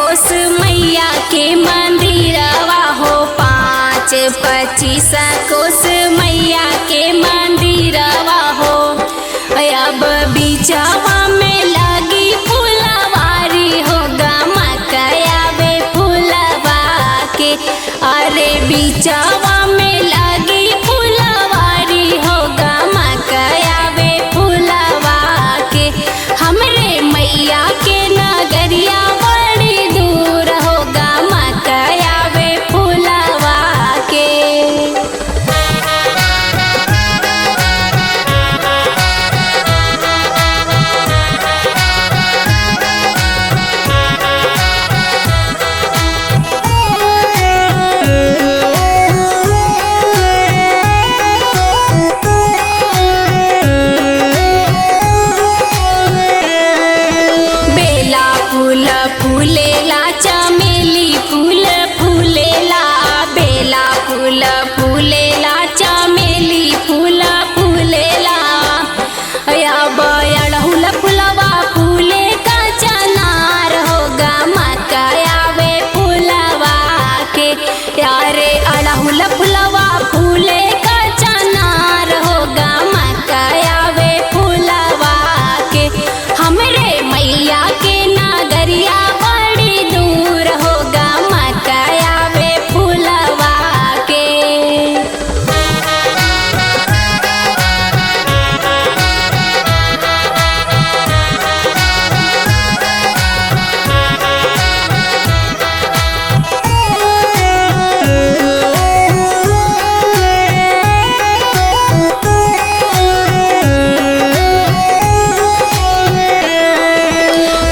कोस मैया के मंदिरवा हो, 5-25 कोस मैया के मंदिरवा हो। अब बीचवा में लगी फुलवारी हो, गमकयावे फुलवा के। अरे बीचवा में लगी फुलवारी हो, गमकयावे फुलवा के। हमरे मैया के नगरिया बड़ी दूर हो, गमकयावे फुलवा के। बेला फूल फूलेला, चमेली फूल फूलेला। बेला फूल फूलेला, चमेली फूल फूलेला। अब अड़हुल फुलवा फूले का चनार हो, गमकयावे फुलवा के। यारे अड़हुल फुलवा फूले का चनार हो, गमकयावे फुलवा के। हमरे मैया के नगरिया बड़ी दूर हो, गमकयावे फुलवा के।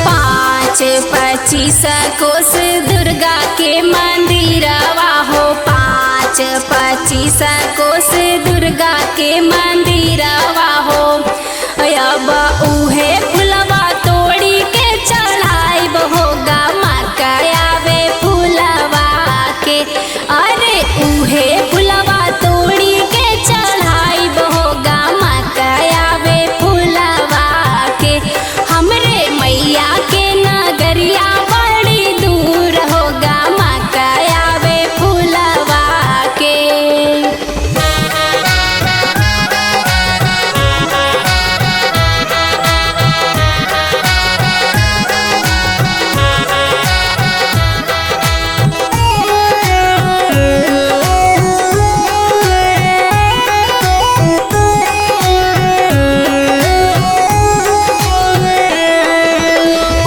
पाँच 25 कोस दुर्गा के मंदिरवा हो, 5-25 कोस दुर्गा के मंदिरवा हो। अब उहे फुलवा तोड़ी के चढ़ाइब हो, गमकयावे फुलवा के। अरे उहे फुलवा तोड़ी के चढ़ाइब हो, गमकयावे फुलवा के। हमरे मैया के नगरिया बड़ी दूर हो, गमकयावे फुलवा के।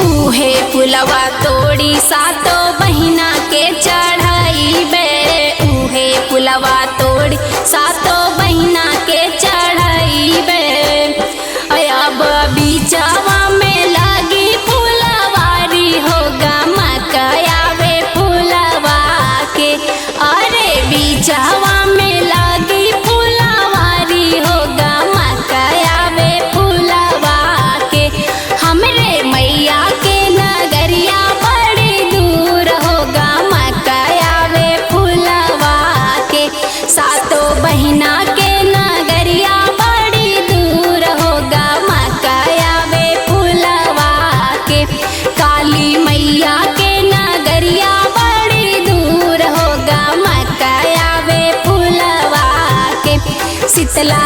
उहे फुलवा तोड़ी सातो बहिना के चढ़ाइबे। उहे फुलवा तोड़ी सातो बहिना के चढ़ाइबे। अब बीचवा में लगी फुलवारी हो, गमकयावे फुलवा के। अरे बीचवा में लगी फुलवारी हो, गमकयावे फुलवा के। हमरे मैया के नगरिया बड़ी दूर हो, गमकयावे फुलवा के। सातो बहिना के नगरिया बड़ी दूर हो, गमकयावे फुलवा के। काली मैया के नगरिया बड़ी दूर हो, गमकयावे फुलवा के। शीतला